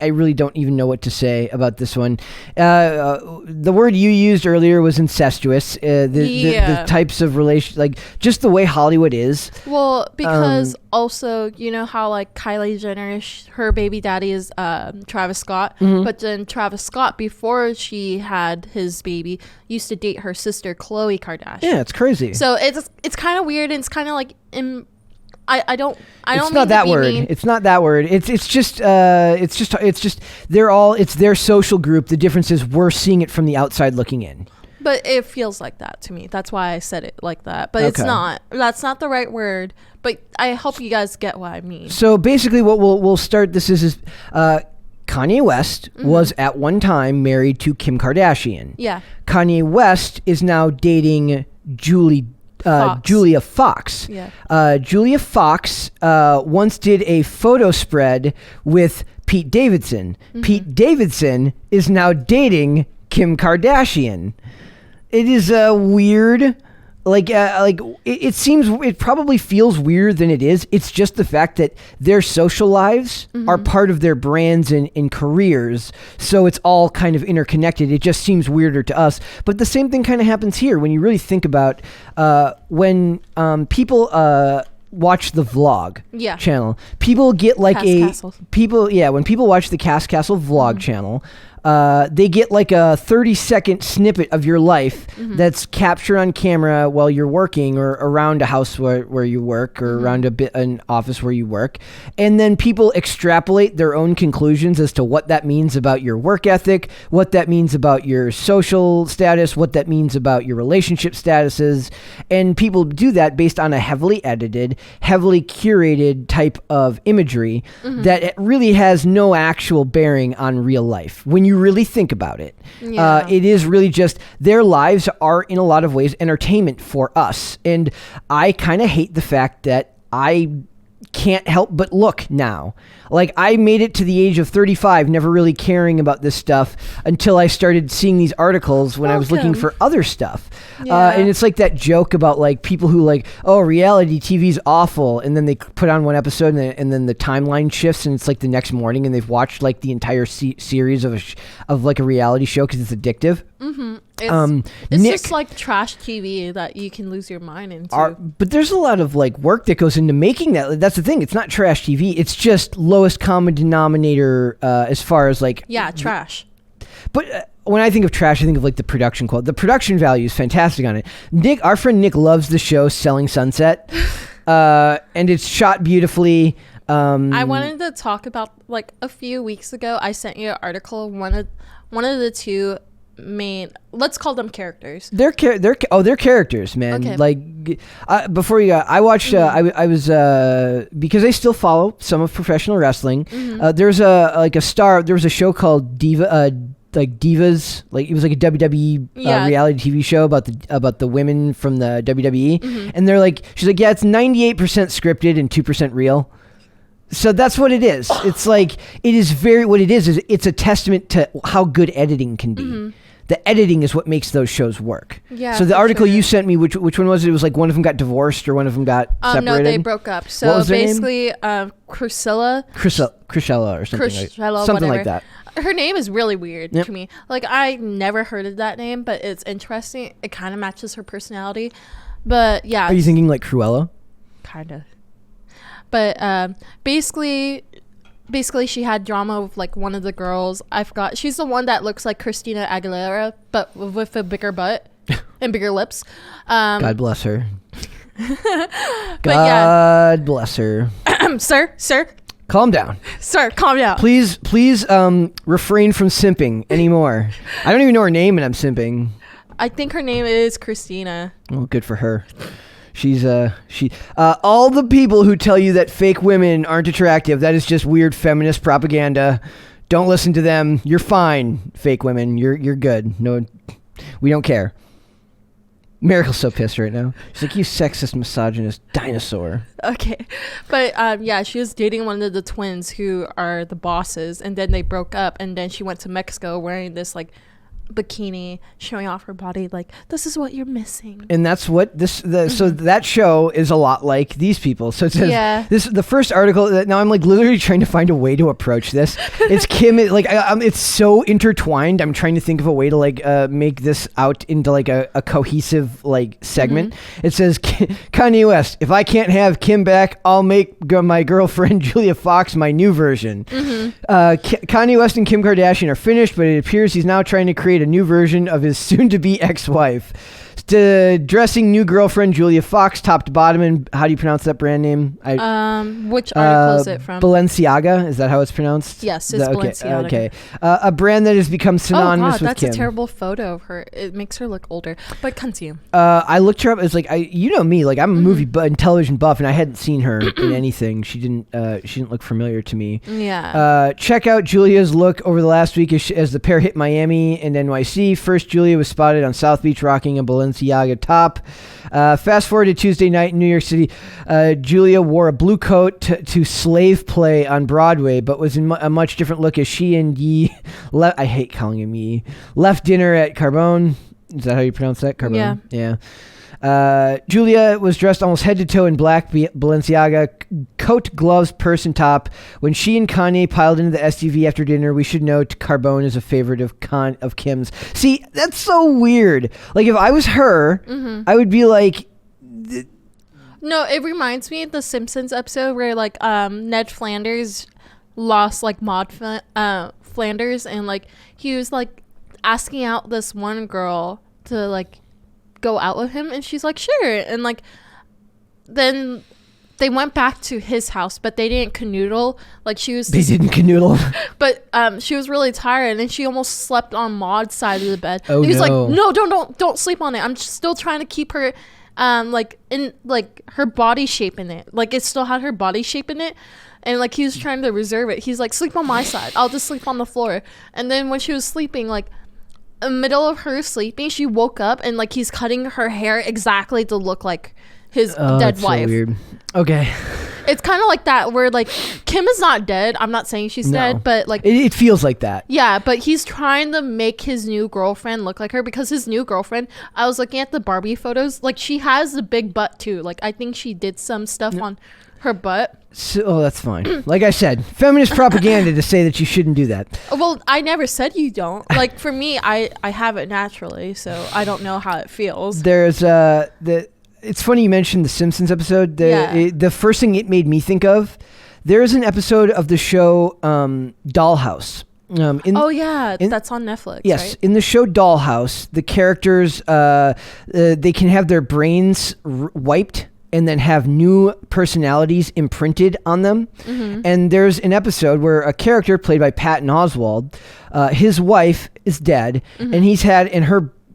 I really don't even know what to say about this one. The word you used earlier was incestuous. The types of relation, like just the way Hollywood is. Well, because also, you know how like Kylie Jenner, her baby daddy is Travis Scott, but then Travis Scott, before she had his baby, used to date her sister Khloe Kardashian. Yeah, it's crazy. So it's kind of weird, and it's kind of like I don't. It's not that word. Mean. It's not that word. It's just they're all. It's their social group. The difference is we're seeing it from the outside looking in. But it feels like that to me. That's why I said it like that. But it's not. That's not the right word. But I hope you guys get what I mean. So basically, what we'll start this is Kanye West was at one time married to Kim Kardashian. Yeah. Kanye West is now dating Julia Fox. Yeah. Julia Fox once did a photo spread with Pete Davidson. Pete Davidson is now dating Kim Kardashian. It is weird. It probably feels weirder than it is. It's just the fact that their social lives are part of their brands and careers. So it's all kind of interconnected. It just seems weirder to us. But the same thing kind of happens here when you really think about when people watch the vlog channel. People get like when people watch the Cast Castle vlog channel, they get like a 30-second snippet of your life that's captured on camera while you're working or around a house where you work or around an office where you work. And then people extrapolate their own conclusions as to what that means about your work ethic, what that means about your social status, what that means about your relationship statuses. And people do that based on a heavily edited, heavily curated type of imagery that it really has no actual bearing on real life. When you really think about it, it is really just their lives are in a lot of ways entertainment for us. And I kind of hate the fact that I can't help but look now. Like, I made it to the age of 35 never really caring about this stuff until I started seeing these articles when I was looking for other stuff. And it's like that joke about like people who like, oh, reality TV's awful, and then they put on one episode and then the timeline shifts and it's like the next morning and they've watched like the entire series of like a reality show because it's addictive. It's just like trash TV that you can lose your mind into. But there's a lot of like work that goes into making that. That's the thing. It's not trash TV. It's just lowest common denominator as far as like trash. But when I think of trash, I think of like the production quality. The production value is fantastic on it. Our friend Nick loves the show Selling Sunset, and it's shot beautifully. I wanted to talk about like a few weeks ago. I sent you an article. One of the two main, let's call them characters. They're characters, man. Okay. Like before you I watched I was because I still follow some of professional wrestling. There's a show called Divas, like it was like a WWE reality TV show about the women from the WWE, and they're like, she's like, yeah, it's 98% scripted and 2% real. So that's what it is. It's like, it is what it is it's a testament to how good editing can be. The editing is what makes those shows work. Yeah. So the article you sent me, which one was it? It was like one of them got divorced or one of them got separated? No, they broke up. So basically, Crucella or something like that. Her name is really weird to me. Like, I never heard of that name, but it's interesting. It kind of matches her personality. But yeah. Are you thinking like Cruella? Kind of. But basically she had drama with like one of the girls. I forgot. She's the one that looks like Christina Aguilera, but with a bigger butt and bigger lips. God bless her. God bless her. Sir. Calm down. Sir, calm down. Please refrain from simping anymore. I don't even know her name and I'm simping. I think her name is Christina. Well, good for her. She's all the people who tell you that fake women aren't attractive, that is just weird feminist propaganda. Don't listen to them. You're fine, fake women. You're good. No, we don't care. Miracle's so pissed right now. She's like, you sexist, misogynist dinosaur. Okay. But she was dating one of the twins who are the bosses, and then they broke up, and then she went to Mexico wearing this like bikini showing off her body, like, this is what you're missing. And that's what so that show is a lot like these people. So it says the first article now I'm like literally trying to find a way to approach this. It's Kim, like it's so intertwined. I'm trying to think of a way to like make this out into like a cohesive like segment. It says Kanye West, if I can't have Kim back, I'll make my girlfriend Julia Fox my new version. Kanye West and Kim Kardashian are finished, but it appears he's now trying to create a new version of his soon-to-be ex-wife. Dressing new girlfriend Julia Fox, top to bottom, and how do you pronounce that brand name? Which article is it from? Balenciaga, is that how it's pronounced? Yes, it's Balenciaga. Okay, a brand that has become synonymous with Kim. That's a terrible photo of her. It makes her look older. But continue. I looked her up. It's like you know me, like I'm a movie and television buff, and I hadn't seen her in anything. She didn't look familiar to me. Yeah. Check out Julia's look over the last week as the pair hit Miami and NYC. First, Julia was spotted on South Beach rocking a Balenciaga top. Fast forward to Tuesday night in New York City. Julia wore a blue coat to Slave Play on Broadway, but was in a much different look as she and Yi, I hate calling him Yi, left dinner at Carbone. Is that how you pronounce that? Carbone? Yeah. Julia was dressed almost head to toe in black Balenciaga coat, gloves, purse, and top. When she and Kanye piled into the SUV after dinner, we should note Carbone is a favorite of Kim's. See, that's so weird. Like, if I was her, I would be like... No, it reminds me of the Simpsons episode where, like, Ned Flanders lost, like, Maud Flanders, and, like, he was, like, asking out this one girl to, like, go out with him, and she's like, sure. And like then they went back to his house, but they didn't canoodle. Like they didn't canoodle. But she was really tired, and then she almost slept on Maud's side of the bed. Oh, he was like, no, don't sleep on it. I'm still trying to keep her like in like her body shape in it. Like it still had her body shape in it. And like he was trying to reserve it. He's like, sleep on my side, I'll just sleep on the floor. And then when she was sleeping, like in the middle of her sleeping, she woke up and like he's cutting her hair exactly to look like his dead wife. So weird. Okay. It's kind of like that where like Kim is not dead. I'm not saying she's dead, but like it feels like that. Yeah, but he's trying to make his new girlfriend look like her, because his new girlfriend, I was looking at the Barbie photos, like she has a big butt too. Like I think she did some stuff on her butt. So, that's fine. Like I said, feminist propaganda to say that you shouldn't do that. Well, I never said you don't. Like for me, I have it naturally, so I don't know how it feels. There's it's funny you mentioned the Simpsons episode. The first thing it made me think of, there's an episode of the show Dollhouse. That's on Netflix. Yes, right? In the show Dollhouse, the characters they can have their brains wiped and then have new personalities imprinted on them. And there's an episode where a character played by Patton Oswalt, his wife is dead, and he's had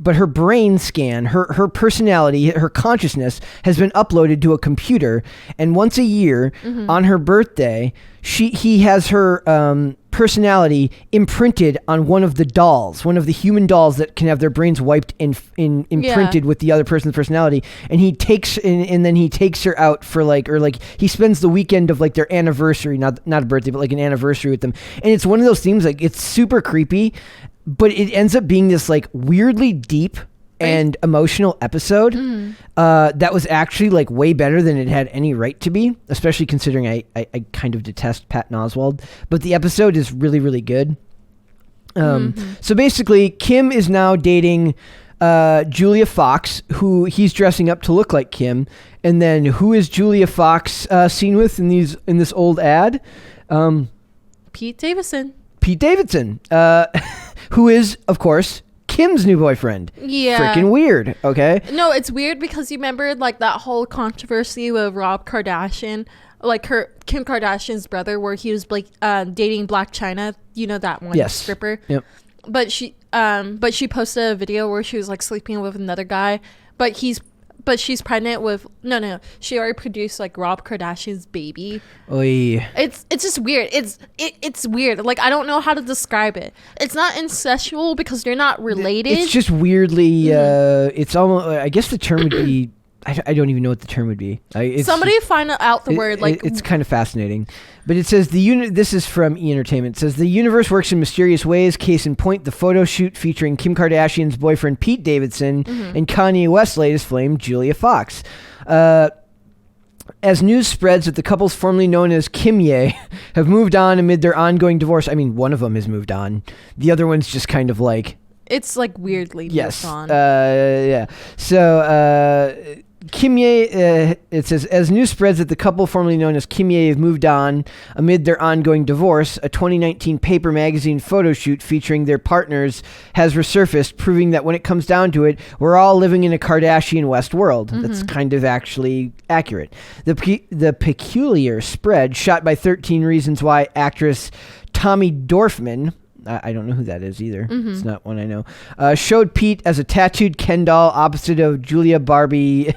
but her brain scan, her personality, her consciousness has been uploaded to a computer, and once a year on her birthday, he has her personality imprinted on one of the dolls, one of the human dolls that can have their brains wiped and imprinted with the other person's personality. And he takes and then he takes her out for he spends the weekend of like their anniversary, not a birthday, but like an anniversary with them. And it's one of those things, like it's super creepy, but it ends up being this like weirdly deep and emotional episode that was actually like way better than it had any right to be, especially considering I kind of detest Patton Oswalt, but the episode is really, really good. So basically Kim is now dating Julia Fox, who he's dressing up to look like Kim. And then who is Julia Fox seen with in this old ad? Pete Davidson, who is, of course, Kim's new boyfriend. Yeah. Freaking weird, okay? No, it's weird because you remember like that whole controversy with Rob Kardashian, like Kim Kardashian's brother, where he was like dating Black China, you know, that one stripper. Yep. But she posted a video where she was like sleeping with another guy, but she's pregnant with she already produced like Rob Kardashian's baby. Oy. It's just weird. It's weird. Like I don't know how to describe it. It's not incestual because they're not related. It's just weirdly it's almost, I guess the term would be I don't even know what the term would be. Somebody find out the word. It's kind of fascinating. But it says this is from E! Entertainment. It says the universe works in mysterious ways. Case in point, the photo shoot featuring Kim Kardashian's boyfriend Pete Davidson and Kanye West's latest flame, Julia Fox. As news spreads that the couples formerly known as Kanye have moved on amid their ongoing divorce. I mean, one of them has moved on. The other one's just kind of like... It's like weirdly moved on. Yeah. So... Kanye, it says, as news spreads that the couple formerly known as Kanye have moved on amid their ongoing divorce, a 2019 Paper magazine photo shoot featuring their partners has resurfaced, proving that when it comes down to it, we're all living in a Kardashian West world. That's kind of actually accurate. The peculiar spread, shot by 13 Reasons Why actress Tommy Dorfman, I don't know who that is either. It's not one I know. Showed Pete as a tattooed Ken doll opposite of Julia's Barbie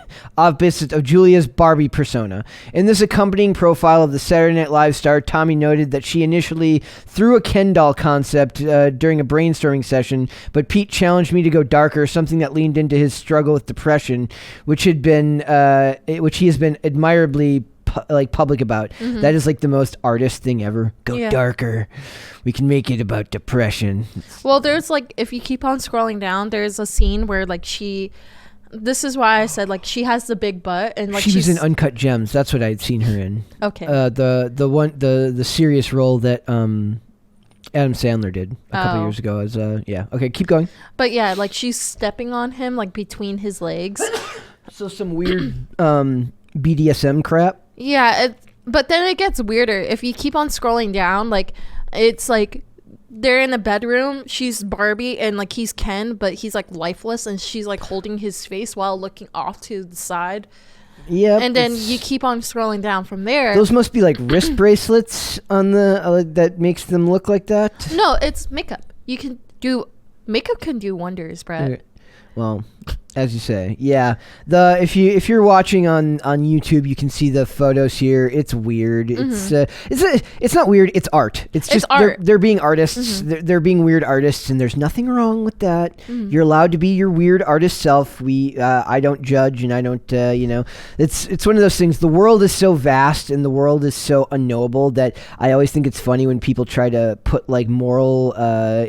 persona. In this accompanying profile of the Saturday Night Live star, Tommy noted that she initially threw a Ken doll concept during a brainstorming session, but Pete challenged me to go darker, something that leaned into his struggle with depression, which he has been admirably public about. That is like the most artist thing ever. Go darker. We can make it about depression. Well, there's like, if you keep on scrolling down, there's a scene where like this is why I said like she has the big butt and like she was in Uncut Gems. That's what I'd seen her in. Okay. The serious role that Adam Sandler did a couple years ago as okay, keep going. But yeah, like she's stepping on him like between his legs. So some weird BDSM crap. Yeah, but then it gets weirder. If you keep on scrolling down, like it's like they're in a bedroom. She's Barbie and like he's Ken, but he's like lifeless, and she's like holding his face while looking off to the side. Yeah, and then you keep on scrolling down from there. Those must be like wrist bracelets on the that makes them look like that. No, it's makeup. Makeup can do wonders, Brett. Okay. Well, as you say, yeah. If you're watching on YouTube, you can see the photos here. It's weird. It's not weird. It's art. It's just art. They're being artists. They're being weird artists, and there's nothing wrong with that. You're allowed to be your weird artist self. I don't judge, and I don't. It's one of those things. The world is so vast, and the world is so unknowable that I always think it's funny when people try to put like moral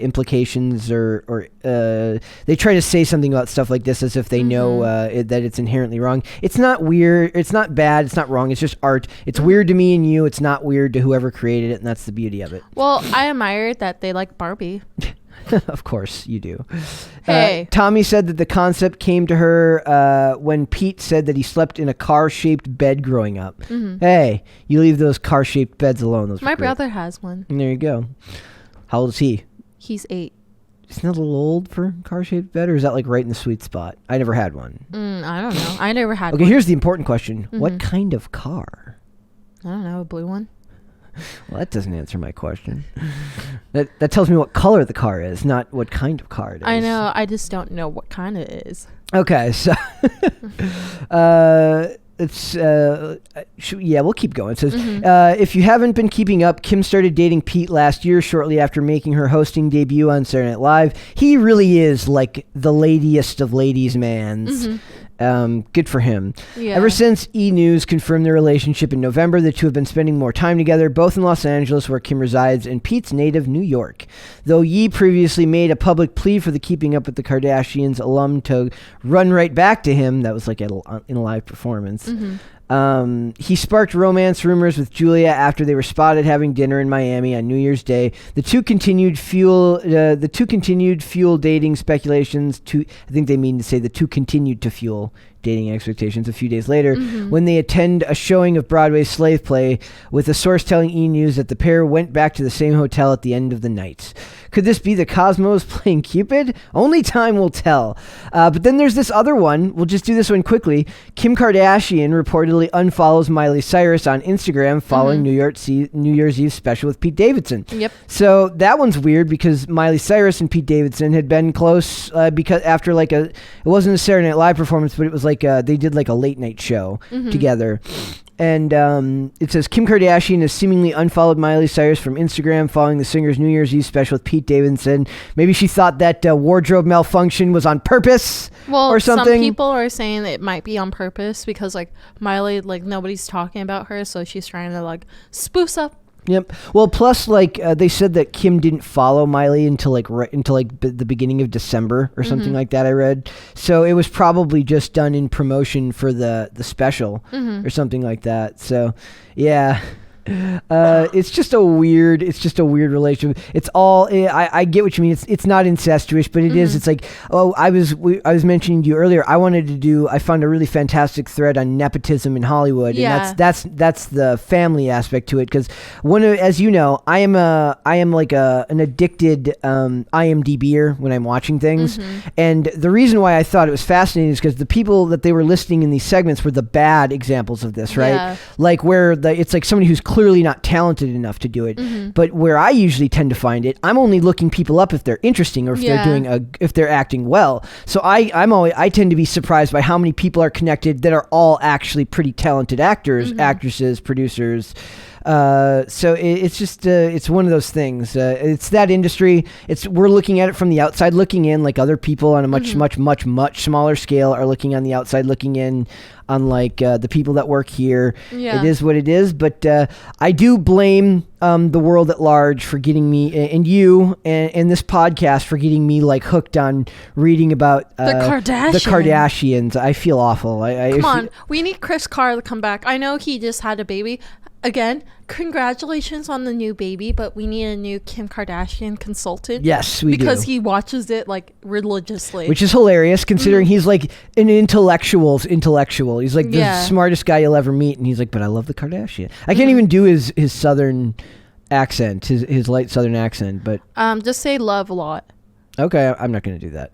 implications or they try to say something about stuff like this as if they know that it's inherently wrong. It's not weird. It's not bad. It's not wrong. It's just art. It's weird to me and you. It's not weird to whoever created it, and that's the beauty of it. Well, I admire that they like Barbie. Of course you do. Hey. Tommy said that the concept came to her when Pete said that he slept in a car-shaped bed growing up. Hey, you leave those car-shaped beds alone. My brother has one. And there you go. How old is he? He's 8. Isn't that a little old for car-shaped bed, or is that like right in the sweet spot? I never had one. I don't know. I never had one. Okay, here's the important question. What kind of car? I don't know. A blue one? Well, that doesn't answer my question. That tells me what color the car is, not what kind of car it is. I know. I just don't know what kind it is. Okay, so... we'll keep going. It says, if you haven't been keeping up, Kim started dating Pete last year shortly after making her hosting debut on Saturday Night Live. He really is like the ladiest of ladies' mans. Good for him. Yeah. Ever since E! News confirmed their relationship in November, the two have been spending more time together, both in Los Angeles, where Kim resides, and Pete's native New York. Though Ye previously made a public plea for the Keeping Up with the Kardashians alum to run right back to him, that was like in a live performance. He sparked romance rumors with Julia after they were spotted having dinner in Miami on New Year's Day. The two continued fuel dating speculations. I think they mean to say the two continued to fuel dating expectations a few days later when they attend a showing of Broadway's Slave Play, with a source telling E! News that the pair went back to the same hotel at the end of the night. Could this be the Cosmos playing Cupid? Only time will tell. But then there's this other one. We'll just do this one quickly. Kim Kardashian reportedly unfollows Miley Cyrus on Instagram following New Year's Eve special with Pete Davidson. Yep. So that one's weird because Miley Cyrus and Pete Davidson had been close because after it wasn't a Saturday Night Live performance, but it was like they did like a late night show together. And it says Kim Kardashian has seemingly unfollowed Miley Cyrus from Instagram following the singer's New Year's Eve special with Pete Davidson. Maybe she thought that wardrobe malfunction was on purpose or something. Some people are saying it might be on purpose because like Miley, like nobody's talking about her, so she's trying to like spruce up. Yep. Well, plus, like they said that Kim didn't follow Miley until the beginning of December or something like that. I read, so it was probably just done in promotion for the special or something like that. So, yeah. It's just a weird relationship. It's all I get what you mean. It's not incestuous, but it is. It's like, I was mentioning to you earlier, I found a really fantastic thread on nepotism in Hollywood, and that's the family aspect to it, because as you know, I am like an addicted IMDb'er when I'm watching things, and the reason why I thought it was fascinating is because the people that they were listing in these segments were the bad examples of this, right? Like where it's like somebody who's clearly not talented enough to do it. But where I usually tend to find it, I'm only looking people up if they're interesting or if they're doing if they're acting well. So I tend to be surprised by how many people are connected that are all actually pretty talented actors, actresses, producers. So it's just it's one of those things. It's that industry. We're looking at it from the outside looking in, like other people on a much smaller scale are looking on the outside looking in, unlike the people that work here. It is what it is. But I do blame the world at large for getting me, and you and this podcast for getting me like hooked on reading about the Kardashians. I feel awful. Come on, we need Chris Carr to come back. I know he just had a baby. Again, congratulations on the new baby, but we need a new Kim Kardashian consultant. Yes, we do. Because he watches it like religiously. Which is hilarious considering he's like an intellectual. He's like the smartest guy you'll ever meet, and he's like, but I love the Kardashian. I can't even do his southern accent, his light southern accent, but just say love a lot. Okay, I'm not going to do that.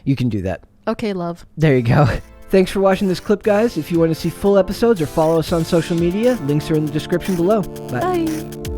You can do that. Okay, love. There you go. Thanks for watching this clip, guys. If you want to see full episodes or follow us on social media, links are in the description below. Bye.